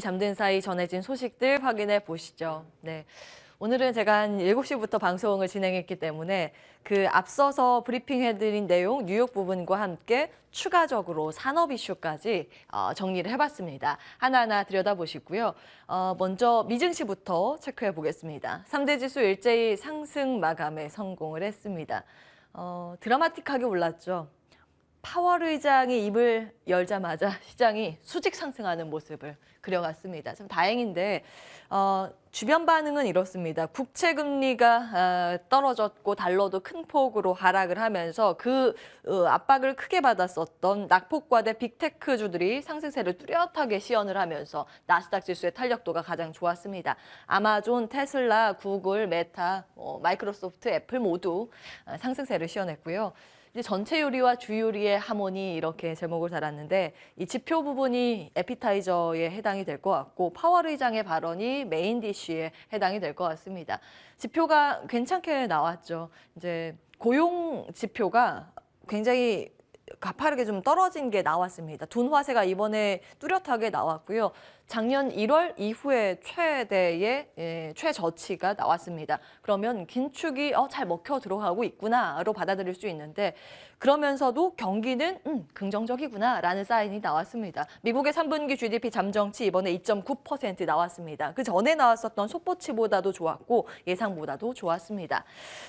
잠든 사이 전해진 소식들 확인해 보시죠. 네. 오늘은 제가 한 7시부터 방송을 진행했기 때문에 그 앞서서 브리핑해드린 내용 뉴욕 부분과 함께 추가적으로 산업 이슈까지 정리를 해봤습니다. 하나하나 들여다보시고요. 먼저 미증시부터 체크해 보겠습니다. 3대 지수 일제히 상승 마감에 성공을 했습니다. 드라마틱하게 올랐죠. 파월 의장이 입을 열자마자 시장이 수직 상승하는 모습을 그려갔습니다. 참 다행인데 주변 반응은 이렇습니다. 국채 금리가 떨어졌고 달러도 큰 폭으로 하락을 하면서 그 압박을 크게 받았었던 낙폭과대 빅테크주들이 상승세를 뚜렷하게 시연을 하면서 나스닥 지수의 탄력도가 가장 좋았습니다. 아마존, 테슬라, 구글, 메타, 마이크로소프트, 애플 모두 상승세를 시연했고요. 이제 전체 요리와 주요리의 하모니 이렇게 제목을 달았는데 이 지표 부분이 에피타이저에 해당이 될 것 같고 파월 의장의 발언이 메인 디쉬에 해당이 될 것 같습니다. 지표가 괜찮게 나왔죠. 이제 고용 지표가 굉장히 가파르게 좀 떨어진 게 나왔습니다. 둔화세가 이번에 뚜렷하게 나왔고요. 작년 1월 이후에 최대의 최저치가 나왔습니다. 그러면 긴축이 잘 먹혀 들어가고 있구나로 받아들일 수 있는데 그러면서도 경기는 긍정적이구나라는 사인이 나왔습니다. 미국의 3분기 GDP 잠정치 이번에 2.9% 나왔습니다. 그 전에 나왔었던 속보치보다도 좋았고 예상보다도 좋았습니다.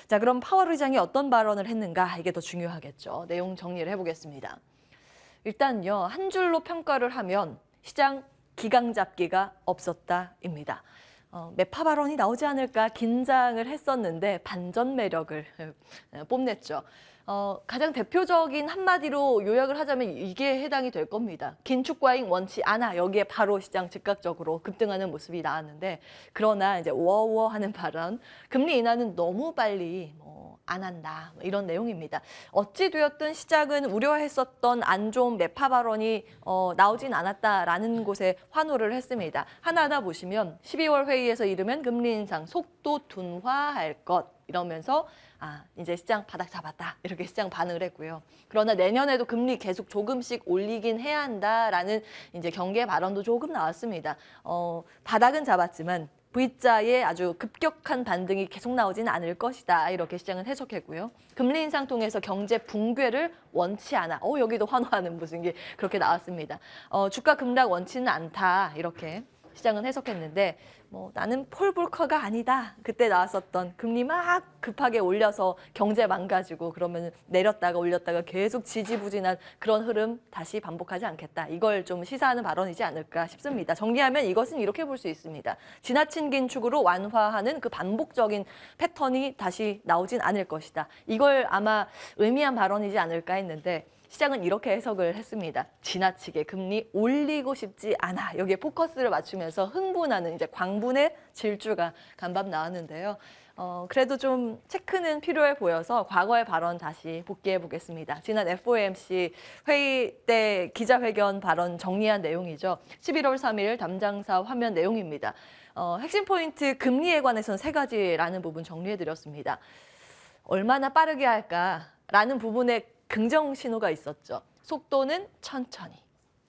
자, 그럼 파월 의장이 어떤 발언을 했는가 이게 더 중요하겠죠. 내용 정리를 해보겠습니다. 일단요, 한 줄로 평가를 하면 시장 기강 잡기가 없었다입니다. 매파 발언이 나오지 않을까 긴장을 했었는데 반전 매력을 뽐냈죠. 가장 대표적인 한마디로 요약을 하자면 이게 해당이 될 겁니다. 긴축 과잉 원치 않아. 여기에 바로 시장 즉각적으로 급등하는 모습이 나왔는데 그러나 이제 워워 하는 발언, 금리 인하는 너무 빨리 안 한다. 이런 내용입니다. 어찌 되었든 시작은 우려했었던 안 좋은 매파 발언이 나오진 않았다라는 곳에 환호를 했습니다. 하나하나 보시면 12월 회의에서 이르면 금리 인상 속도 둔화할 것 이러면서 이제 시장 바닥 잡았다. 이렇게 시장 반응을 했고요. 그러나 내년에도 금리 계속 조금씩 올리긴 해야 한다라는 이제 경계 발언도 조금 나왔습니다. 바닥은 잡았지만 V자의 아주 급격한 반등이 계속 나오지는 않을 것이다. 이렇게 시장은 해석했고요. 금리 인상 통해서 경제 붕괴를 원치 않아. 여기도 환호하는 무슨 게 그렇게 나왔습니다. 주가 급락 원치는 않다. 이렇게 시장은 해석했는데 나는 폴 볼커가 아니다. 그때 나왔었던 금리 막 급하게 올려서 경제 망가지고 그러면 내렸다가 올렸다가 계속 지지부진한 그런 흐름 다시 반복하지 않겠다. 이걸 좀 시사하는 발언이지 않을까 싶습니다. 정리하면 이것은 이렇게 볼 수 있습니다. 지나친 긴축으로 완화하는 그 반복적인 패턴이 다시 나오진 않을 것이다. 이걸 아마 의미한 발언이지 않을까 했는데 시장은 이렇게 해석을 했습니다. 지나치게 금리 올리고 싶지 않아. 여기에 포커스를 맞추면서 흥분하는 이제 광분의 질주가 간밤 나왔는데요. 그래도 좀 체크는 필요해 보여서 과거의 발언 다시 복귀해 보겠습니다. 지난 FOMC 회의 때 기자회견 발언 정리한 내용이죠. 11월 3일 담장사 화면 내용입니다. 핵심 포인트 금리에 관해서는 3가지라는 부분 정리해 드렸습니다. 얼마나 빠르게 할까라는 부분에 긍정 신호가 있었죠. 속도는 천천히.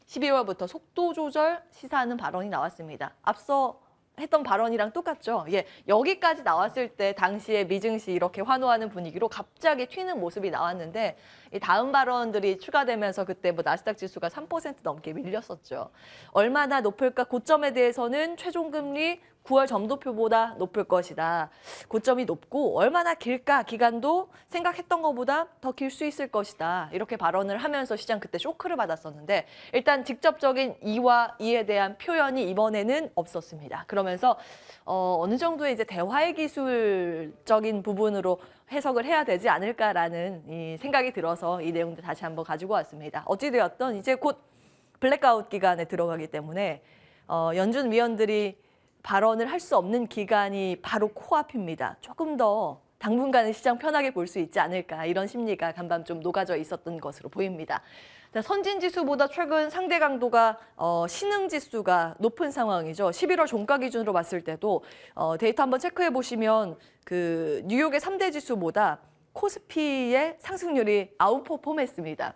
12월부터 속도 조절 시사하는 발언이 나왔습니다. 앞서 했던 발언이랑 똑같죠. 여기까지 나왔을 때 당시에 미증시 이렇게 환호하는 분위기로 갑자기 튀는 모습이 나왔는데 이 다음 발언들이 추가되면서 그때 나스닥 지수가 3% 넘게 밀렸었죠. 얼마나 높을까? 고점에 대해서는 최종 금리 9월 점도표보다 높을 것이다. 고점이 높고 얼마나 길까? 기간도 생각했던 것보다 더 길 수 있을 것이다. 이렇게 발언을 하면서 시장 그때 쇼크를 받았었는데 일단 직접적인 이와 이에 대한 표현이 이번에는 없었습니다. 그러면서 어느 정도의 이제 대화의 기술적인 부분으로 해석을 해야 되지 않을까라는 이 생각이 들어서 이 내용들 다시 한번 가지고 왔습니다. 어찌되었든 이제 곧 블랙아웃 기간에 들어가기 때문에 연준 위원들이 발언을 할 수 없는 기간이 바로 코앞입니다. 조금 더 당분간은 시장 편하게 볼 수 있지 않을까 이런 심리가 간밤 좀 녹아져 있었던 것으로 보입니다. 선진 지수보다 최근 상대 강도가 신흥 지수가 높은 상황이죠. 11월 종가 기준으로 봤을 때도 데이터 한번 체크해 보시면 그 뉴욕의 3대 지수보다 코스피의 상승률이 아웃퍼폼했습니다.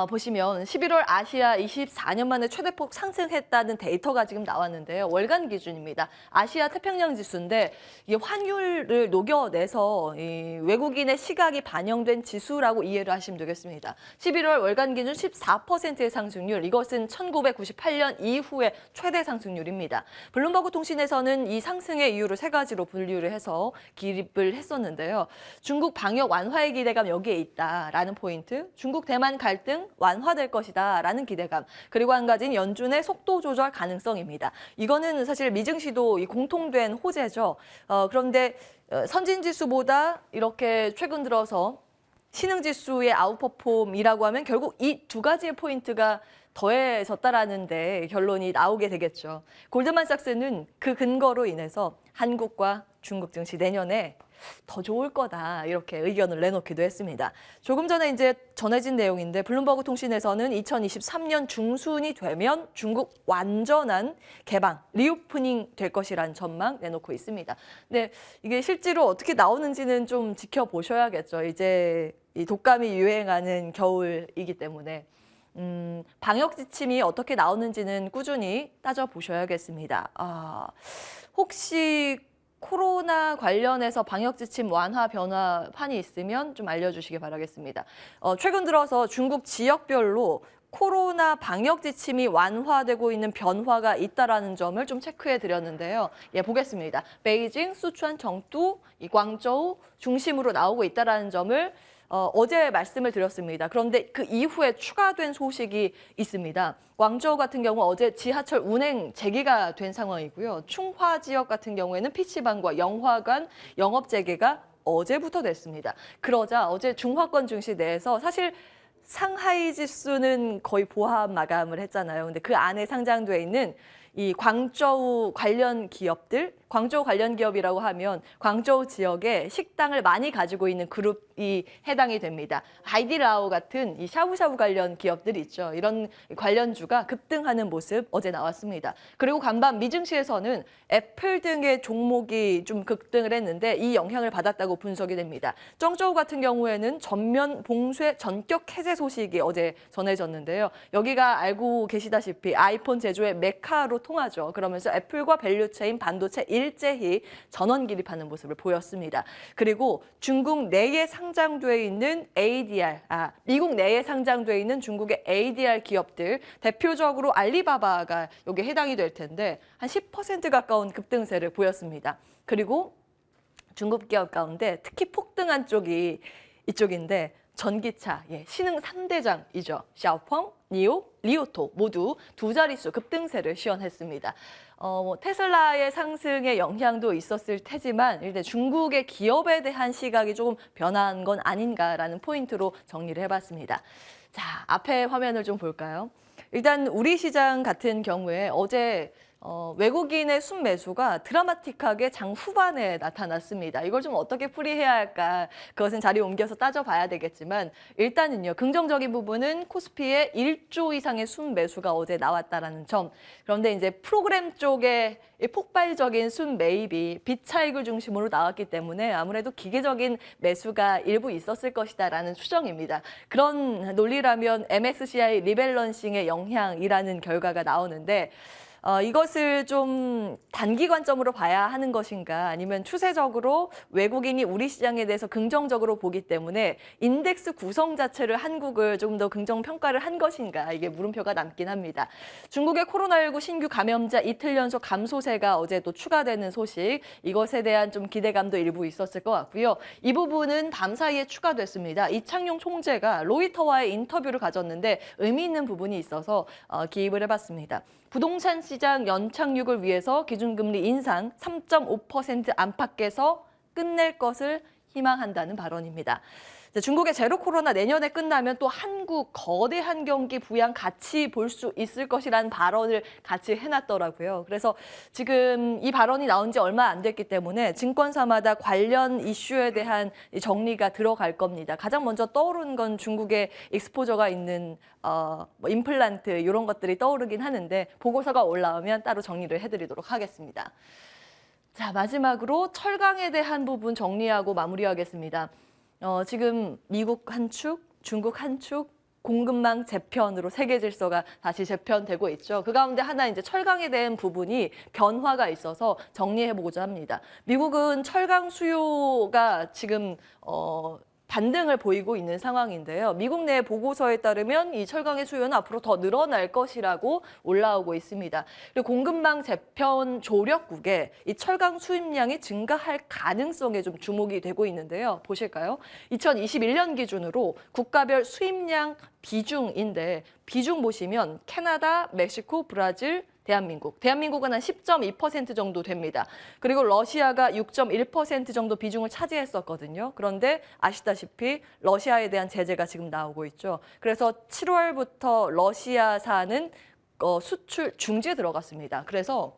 보시면 11월 아시아 24년 만에 최대폭 상승했다는 데이터가 지금 나왔는데요. 월간 기준입니다. 아시아 태평양 지수인데 이게 환율을 녹여내서 이 외국인의 시각이 반영된 지수라고 이해를 하시면 되겠습니다. 11월 월간 기준 14%의 상승률, 이것은 1998년 이후의 최대 상승률입니다. 블룸버그 통신에서는 이 상승의 이유를 세 가지로 분류를 해서 기입을 했었는데요. 중국 방역 완화의 기대감 여기에 있다라는 포인트, 중국 대만 갈등 완화될 것이다라는 기대감, 그리고 한 가지는 연준의 속도 조절 가능성입니다. 이거는 사실 미증시도 공통된 호재죠. 그런데 선진지수보다 이렇게 최근 들어서 신흥지수의 아웃퍼폼이라고 하면 결국 이 두 가지의 포인트가 더해졌다라는 데 결론이 나오게 되겠죠. 골드만삭스는 그 근거로 인해서 한국과 중국 증시 내년에 더 좋을 거다 이렇게 의견을 내놓기도 했습니다. 조금 전에 이제 전해진 내용인데 블룸버그 통신에서는 2023년 중순이 되면 중국 완전한 개방, 리오프닝 될 것이라는 전망 내놓고 있습니다. 근데 이게 실제로 어떻게 나오는지는 좀 지켜보셔야겠죠. 이제 이 독감이 유행하는 겨울이기 때문에 방역 지침이 어떻게 나오는지는 꾸준히 따져보셔야겠습니다. 혹시 코로나 관련해서 방역 지침 완화 변화판이 있으면 좀 알려주시기 바라겠습니다. 최근 들어서 중국 지역별로 코로나 방역 지침이 완화되고 있는 변화가 있다라는 점을 좀 체크해 드렸는데요. 예, 보겠습니다. 베이징, 수촨, 정두, 광저우 중심으로 나오고 있다라는 점을 어제 말씀을 드렸습니다. 그런데 그 이후에 추가된 소식이 있습니다. 광저우 같은 경우 어제 지하철 운행 재개가 된 상황이고요. 충화 지역 같은 경우에는 PC방과 영화관 영업 재개가 어제부터 됐습니다. 그러자 어제 중화권 증시 내에서 사실 상하이 지수는 거의 보합 마감을 했잖아요. 근데 그 안에 상장돼 있는 이 광저우 관련 기업들, 광저우 관련 기업이라고 하면 광저우 지역에 식당을 많이 가지고 있는 그룹이 해당이 됩니다. 하이디라오 같은 이 샤브샤브 관련 기업들이 있죠. 이런 관련주가 급등하는 모습 어제 나왔습니다. 그리고 간밤 미증시에서는 애플 등의 종목이 좀 급등을 했는데 이 영향을 받았다고 분석이 됩니다. 쩡저우 같은 경우에는 전면 봉쇄 전격 해제 소식이 어제 전해졌는데요. 여기가 알고 계시다시피 아이폰 제조의 메카로 통하죠. 그러면서 애플과 밸류체인 반도체 일제히 전원 기립하는 모습을 보였습니다. 그리고 중국 내에 상장돼 있는 ADR, 미국 내에 상장돼 있는 중국의 ADR 기업들, 대표적으로 알리바바가 여기에 해당이 될 텐데 한 10% 가까운 급등세를 보였습니다. 그리고 중국 기업 가운데 특히 폭등한 쪽이 이쪽인데 전기차, 신흥 3대장이죠. 샤오펑, 니오, 리오토 모두 두 자릿수 급등세를 시현했습니다. 테슬라의 상승의 영향도 있었을 테지만 일단 중국의 기업에 대한 시각이 조금 변한 건 아닌가라는 포인트로 정리를 해봤습니다. 자, 앞에 화면을 좀 볼까요? 일단 우리 시장 같은 경우에 어제 외국인의 순매수가 드라마틱하게 장 후반에 나타났습니다. 이걸 좀 어떻게 풀이해야 할까? 그것은 자리 옮겨서 따져봐야 되겠지만 일단은요. 긍정적인 부분은 코스피의 1조 이상의 순매수가 어제 나왔다라는 점. 그런데 이제 프로그램 쪽에 폭발적인 순매입이 빚차익을 중심으로 나왔기 때문에 아무래도 기계적인 매수가 일부 있었을 것이다라는 추정입니다. 그런 논리라면 MSCI 리밸런싱의 영향이라는 결과가 나오는데 이것을 좀 단기 관점으로 봐야 하는 것인가 아니면 추세적으로 외국인이 우리 시장에 대해서 긍정적으로 보기 때문에 인덱스 구성 자체를 한국을 조금 더 긍정 평가를 한 것인가 이게 물음표가 남긴 합니다. 중국의 코로나19 신규 감염자 이틀 연속 감소세가 어제 또 추가되는 소식 이것에 대한 좀 기대감도 일부 있었을 것 같고요. 이 부분은 밤 사이에 추가됐습니다. 이창용 총재가 로이터와의 인터뷰를 가졌는데 의미 있는 부분이 있어서 기입을 해봤습니다. 부동산 시장 연착륙을 위해서 기준금리 인상 3.5% 안팎에서 끝낼 것을 희망한다는 발언입니다. 중국의 제로 코로나 내년에 끝나면 또 한국 거대한 경기 부양 같이 볼 수 있을 것이라는 발언을 같이 해놨더라고요. 그래서 지금 이 발언이 나온 지 얼마 안 됐기 때문에 증권사마다 관련 이슈에 대한 정리가 들어갈 겁니다. 가장 먼저 떠오르는 건 중국의 익스포저가 있는 임플란트 이런 것들이 떠오르긴 하는데 보고서가 올라오면 따로 정리를 해드리도록 하겠습니다. 자, 마지막으로 철강에 대한 부분 정리하고 마무리하겠습니다. 지금 미국 한 축, 중국 한 축, 공급망 재편으로 세계 질서가 다시 재편되고 있죠. 그 가운데 하나 이제 철강에 대한 부분이 변화가 있어서 정리해보고자 합니다. 미국은 철강 수요가 지금 반등을 보이고 있는 상황인데요. 미국 내 보고서에 따르면 이 철강의 수요는 앞으로 더 늘어날 것이라고 올라오고 있습니다. 그리고 공급망 재편 조력국에 이 철강 수입량이 증가할 가능성에 좀 주목이 되고 있는데요. 보실까요? 2021년 기준으로 국가별 수입량 비중인데 비중 보시면 캐나다, 멕시코, 브라질, 대한민국은 한 10.2% 정도 됩니다. 그리고 러시아가 6.1% 정도 비중을 차지했었거든요. 그런데 아시다시피 러시아에 대한 제재가 지금 나오고 있죠. 그래서 7월부터 러시아산은 수출 중지에 들어갔습니다. 그래서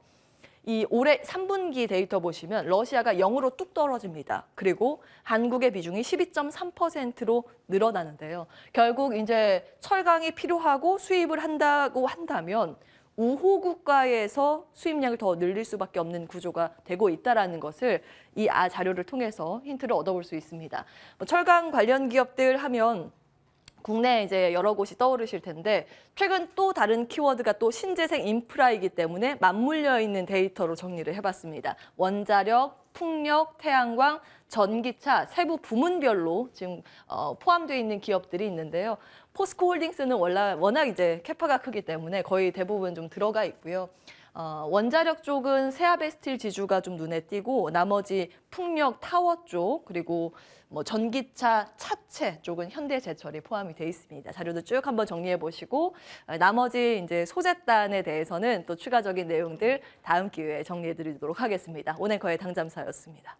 이 올해 3분기 데이터 보시면 러시아가 0으로 뚝 떨어집니다. 그리고 한국의 비중이 12.3%로 늘어나는데요. 결국 이제 철강이 필요하고 수입을 한다고 한다면 우호 국가에서 수입량을 더 늘릴 수밖에 없는 구조가 되고 있다는 것을 이 자료를 통해서 힌트를 얻어볼 수 있습니다. 철강 관련 기업들 하면 국내에 이제 여러 곳이 떠오르실 텐데 최근 또 다른 키워드가 또 신재생 인프라이기 때문에 맞물려 있는 데이터로 정리를 해봤습니다. 원자력, 풍력, 태양광, 전기차 세부 부문별로 지금 포함되어 있는 기업들이 있는데요. 포스코홀딩스는 워낙 이제 캐파가 크기 때문에 거의 대부분 좀 들어가 있고요. 원자력 쪽은 세아베스틸 지주가 좀 눈에 띄고 나머지 풍력 타워 쪽 그리고 뭐 전기차 차체 쪽은 현대제철이 포함이 돼 있습니다. 자료도 쭉 한번 정리해 보시고 나머지 이제 소재단에 대해서는 또 추가적인 내용들 다음 기회에 정리해 드리도록 하겠습니다. 오늘 거의 당잠사였습니다.